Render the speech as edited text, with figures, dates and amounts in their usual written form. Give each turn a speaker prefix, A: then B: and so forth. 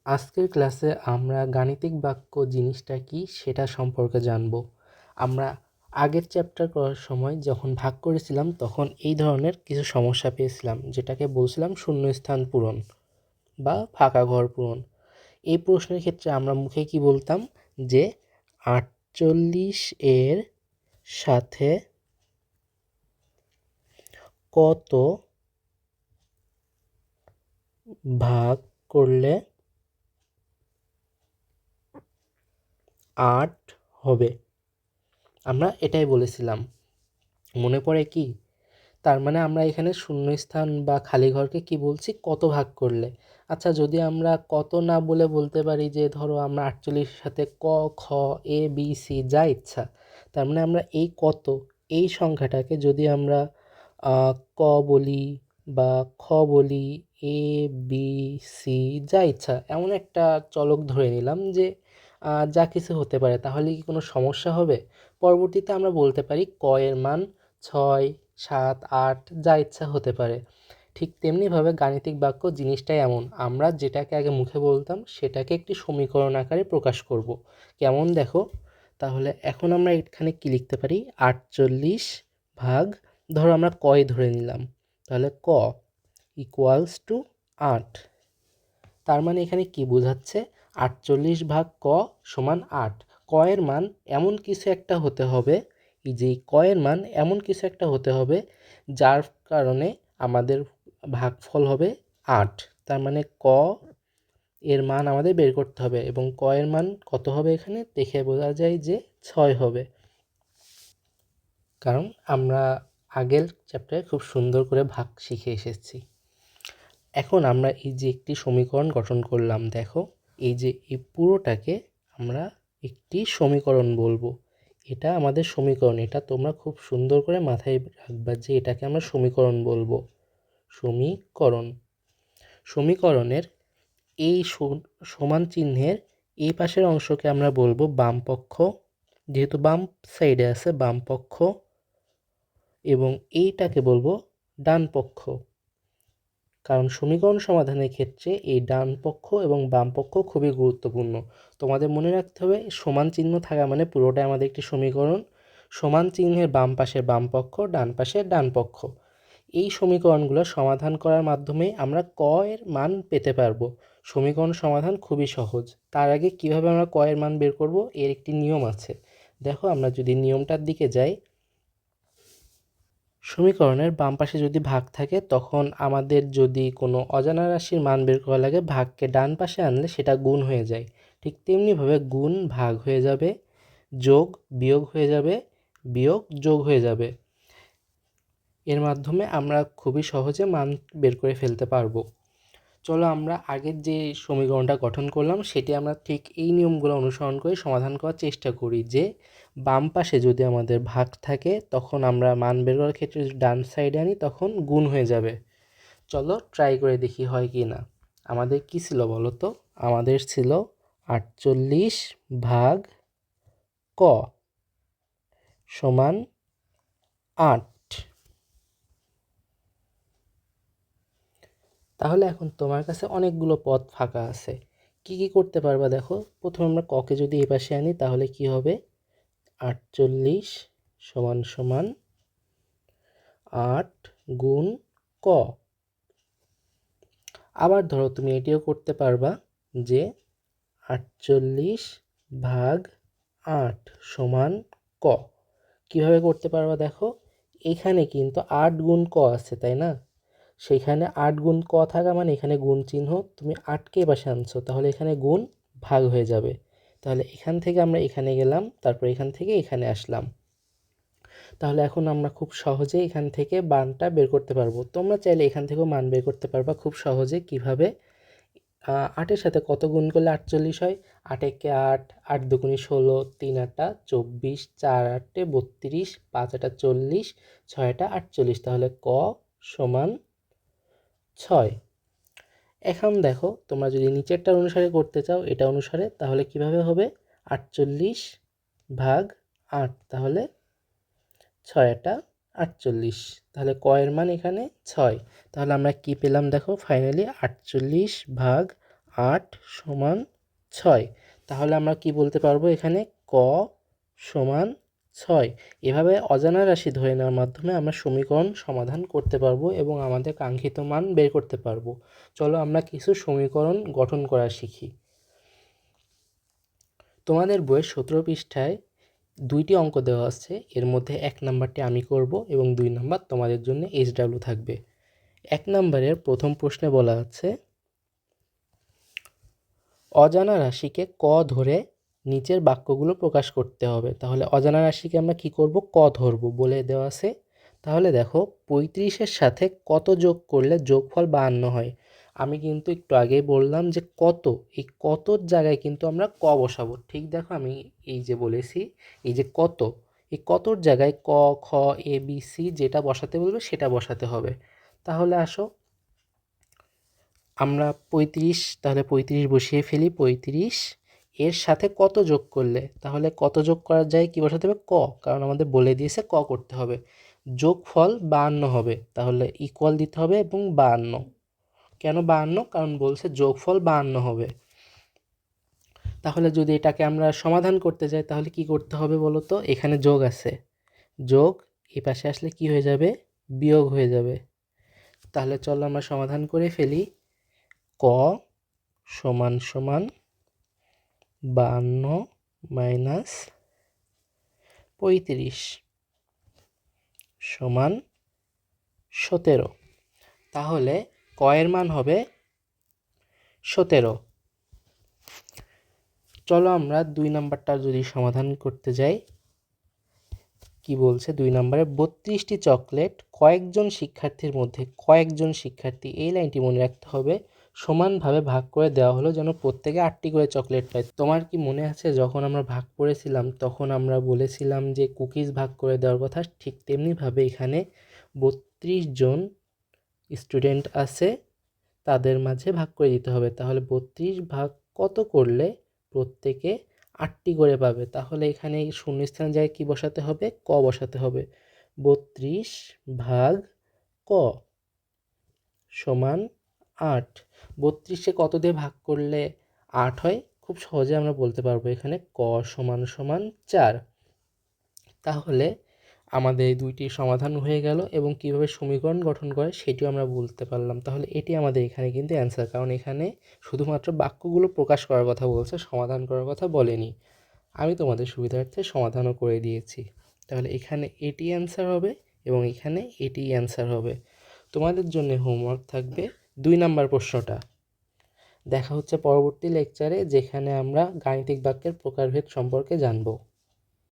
A: আজকের ক্লাসে আমরা গাণিতিক বাক্য জিনিসটা কি সেটা সম্পর্কে জানব। আমরা আগের চ্যাপ্টার করার সময় যখন ভাগ করেছিলাম তখন এই ধরনের কিছু সমস্যা পেয়েছিলাম, যেটাকে বলছিলাম শূন্যস্থান পূরণ বা ফাঁকা ঘর পূরণ। এই প্রশ্নের ক্ষেত্রে আমরা মুখে কি বলতাম যে 48 এর সাথে কত ভাগ করলে 8 হবে, আমরা এটাই বলেছিলাম। মনে পড়ে কি? তার মানে আমরা এখানে শূন্যস্থান বা খালি ঘরকে কি বলছি, কত ভাগ করলে। আচ্ছা, যদি আমরা কত না বলে বলতে পারি যে ধরো আমরা 48 সাথে ক, খ, এ, বি, সি যা ইচ্ছা, তার মানে আমরা এই কত, এই সংখ্যাটাকে যদি আমরা ক বলি বা খ বলি, এ, বি, সি যা ইচ্ছা এমন একটা চলক ধরে নিলাম যে যা কিছু হতে পারে, তাহলে কি কোনো সমস্যা হবে? পরবর্তীতে আমরা বলতে পারি ক এর মান 6, 7, 8 যা ইচ্ছা হতে পারে। ঠিক তেমনিভাবে গাণিতিক বাক্য জিনিসটাই এমন, আমরা যেটাকে আগে মুখে বলতাম সেটাকে একটি সমীকরণ আকারে প্রকাশ করব। কেমন দেখো, তাহলে এখন আমরা এখানে কি লিখতে পারি, 48 ভাগ, ধরো আমরা কয় ধরে নিলাম, তাহলে ক ইকুয়ালস টু 8। তার মানে এখানে কি বোঝাচ্ছে, 48 ভাগ ক সমান 8। কয়ের মান এমন কিছু একটা হতে হবে, এই যে কয়ের মান এমন কিছু একটা হতে হবে যার কারণে আমাদের ভাগফল হবে 8। তার মানে ক এর মান আমাদের বের করতে হবে, এবং ক এর মান কত হবে এখানে দেখে বোঝা যায় যে 6 হবে, কারণ আমরা আগের চ্যাপ্টারে খুব সুন্দর করে ভাগ শিখে এসেছি। এখন আমরা এই যে একটি সমীকরণ গঠন করলাম, দেখো এই যে এই পুরোটাকে আমরা একটি সমীকরণ বলবো। এটা আমাদের সমীকরণ, এটা তোমরা খুব সুন্দর করে মাথায় রাখবা যে এটাকে আমরা সমীকরণ বলবো। সমীকরণ, সমীকরণের এই সমান চিহ্নের এই পাশের অংশকে আমরা বলবো বাম পক্ষ, যেহেতু বাম সাইডে আছে বাম পক্ষ, এবং এইটাকে বলবো ডান পক্ষ, কারণ সমীকরণ সমাধানের ক্ষেত্রে এই ডান পক্ষ এবং বাম পক্ষ খুবই গুরুত্বপূর্ণ। তোমাদের মনে রাখতে হবে সমান চিহ্ন থাকা মানে পুরোটাই আমাদের একটি সমীকরণ। সমান চিহ্নের বাম পাশে বাম পক্ষ, ডান পাশে ডান পক্ষ। এই সমীকরণগুলো সমাধান করার মাধ্যমে আমরা ক এর মান পেতে পারবো। সমীকরণ সমাধান খুবই সহজ। তার আগে কিভাবে আমরা ক এর মান বের করব, এর একটি নিয়ম আছে। দেখো আমরা যদি নিয়মটার দিকে যাই, সমীকরণের বাম পাশে যদি ভাগ থাকে তখন আমাদের যদি কোনো অজানা রাশির মান বের করা লাগে, ভাগকে ডান পাশে আনলে সেটা গুণ হয়ে যায়। ঠিক তেমনিভাবে গুণ ভাগ হয়ে যাবে, যোগ বিয়োগ হয়ে যাবে, বিয়োগ যোগ হয়ে যাবে। এর মাধ্যমে আমরা খুবই সহজে মান বের করে ফেলতে পারবো। চলো আমরা আগের যে সমীকরণটা গঠন করলাম সেটি আমরা ঠিক এই নিয়মগুলো অনুসরণ করে সমাধান করার চেষ্টা করি, যে বাম পাশে যদি আমাদের ভাগ থাকে তখন আমরা মান বের করার ক্ষেত্রে যদি ডান সাইডে আনি তখন গুণ হয়ে যাবে। চলো ট্রাই করে দেখি হয় কি না। আমাদের কি ছিল বলো তো, আমাদের ছিল 48 ভাগ ক সমান 8। তাহলে এখন তোমার কাছে অনেকগুলো পদ ফাঁকা আছে, কি কি করতে পারবা দেখো। প্রথমে আমরা ককে যদি এই পাশে আনি তাহলে কি হবে, 48 সমান সমান 8 গুণ ক। আবার ধরো তুমি এটিও করতে পারবা যে 48 ভাগ 8 সমান ক। কিভাবে করতে পারবা দেখো, এখানে কিন্তু 8 গুণ ক আছে তাই না, সেখানে 8 গুণ ক থাকা মানে এখানে গুণ চিহ্ন, তুমি 8কে পাশে আনছো তাহলে এখানে গুণ ভাগ হয়ে যাবে। তাহলে এখান থেকে আমরা এখানে গেলাম, তারপর এখান থেকে এখানে আসলাম। তাহলে এখন আমরা খুব সহজে এখান থেকে মানটা বের করতে পারবো। তোমরা চাইলে এখান থেকেও মান বের করতে পারবা খুব সহজে। কিভাবে, 8-এর সাথে কত গুণ করলে 48 হয়, 8 একে 8, 8 দুগুণে 16, 3 আটা 24, 4 আটে 32, 5 আটা 40, 6 আটা 48, তাহলে ক সমান 6। এখন দেখো তোমরা যদি নিচেরটার অনুসারে করতে চাও এটা অনুসারে, তাহলে কিভাবে হবে, 48 ভাগ 8, তাহলে 6 আটা 48, তাহলে ক এর মান এখানে 6। তাহলে আমরা কি পেলাম দেখো, ফাইনালি 48 ভাগ 8 সমান 6। তাহলে আমরা কি বলতে পারবো এখানে ক সমান 6। এভাবে অজানা রাশি ধরে নেওয়ার মাধ্যমে আমরা সমীকরণ সমাধান করতে পারবো এবং আমাদের কাঙ্ক্ষিত মান বের করতে পারবো। চলো আমরা কিছু সমীকরণ গঠন করা শিখি। তোমাদের বইয়ের 17 পৃষ্ঠায় 2টি অঙ্ক দেওয়া আছে, এর মধ্যে 1 নাম্বারটি আমি করব এবং 2 নাম্বার তোমাদের জন্য HW থাকবে। 1 নাম্বারের প্রথম প্রশ্নে বলা আছে অজানা রাশিকে ক ধরে নিচের বাক্যগুলো প্রকাশ করতে হবে। তাহলে অজানা রাশিকে আমরা কি করব, ক ধরব বলে দেওয়া আছে। তাহলে দেখো 35-এর সাথে কত যোগ করলে যোগফল 52 হয়। আমি কিন্তু একটু আগেই বললাম যে কত, এই কতর জায়গায় কিন্তু আমরা ক বসাবো। ঠিক দেখো আমি এই যে বলেছি, এই যে কত, এই কতর জায়গায় ক খ এ বি সি যেটা বসাতে বলবে সেটা বসাতে হবে। তাহলে আসো আমরা 35, তাহলে 35 বসিয়ে ফেলি। 35 এর সাথে কত যোগ করলে, তাহলে কত যোগ করা যায়, কি বসাতে হবে, ক, কারণ আমাদের বলে দিয়েছে ক করতে হবে। যোগফল 52 হবে, তাহলে ইকুয়াল দিতে হবে এবং 52। কেন 52? কারণ বলছে যোগফল 52 হবে। তাহলে যদি এটাকে আমরা সমাধান করতে যাই তাহলে কি করতে হবে বলো তো, এখানে যোগ আছে, যোগ এই পাশে আসলে কি হয়ে যাবে, বিয়োগ হয়ে যাবে। তাহলে চলো আমরা সমাধান করে ফেলি। ক সমান সমান 52 মাইনাস 35 সমান 17। তাহলে ক এর মান হবে 17। চলো আমরা 2 নাম্বারটা যদি সমাধান করতে যাই, কি বলছে 2 নম্বরে 32টি চকলেট কয়েকজন শিক্ষার্থীর মধ্যে, কয়েকজন শিক্ষার্থী, এই লাইনটি মনে রাখতে হবে, সমানভাবে ভাগ করে দেওয়া হলো যেন প্রত্যেকে 8টি করে চকলেট পায়। তোমার কি মনে আছে যখন আমরা ভাগ করেছিলাম তখন আমরা বলেছিলাম যে কুকিজ ভাগ করে দেওয়ার কথা? ঠিক তেমনিভাবে এখানে 32 জন স্টুডেন্ট আছে, তাদের মাঝে ভাগ করে দিতে হবে। তাহলে 32 ভাগ কত করলে প্রত্যেকে 8টি করে পাবে? তাহলে এখানে শূন্যস্থান জায়গায় কি বসাতে হবে, ক বসাতে হবে। 32 ভাগ ক সমান 8। 32কে কত দিয়ে ভাগ করলে 8 হয়? খুব সহজে আমরা বলতে পারবো এখানে ক সমান সমান 4। তাহলে আমাদের এই দুইটি সমাধান হয়ে গেল এবং কিভাবে সমীকরণ গঠন করে সেটিও আমরা বলতে পারলাম। তাহলে এটি আমাদের এখানে কিন্তু অ্যান্সার, কারণ এখানে শুধুমাত্র বাক্যগুলো প্রকাশ করার কথা বলছে, সমাধান করার কথা বলেনি। আমি তোমাদের সুবিধার্থে সমাধানও করে দিয়েছি। তাহলে এখানে এটি অ্যান্সার হবে এবং এখানে এটি অ্যান্সার হবে। তোমাদের জন্য হোমওয়ার্ক থাকবে 2 নাম্বার প্রশ্নটা। দেখা হচ্ছে পরবর্তী লেকচারে, যেখানে আমরা গাণিতিক বাক্যের প্রকারভেদ সম্পর্কে জানবো।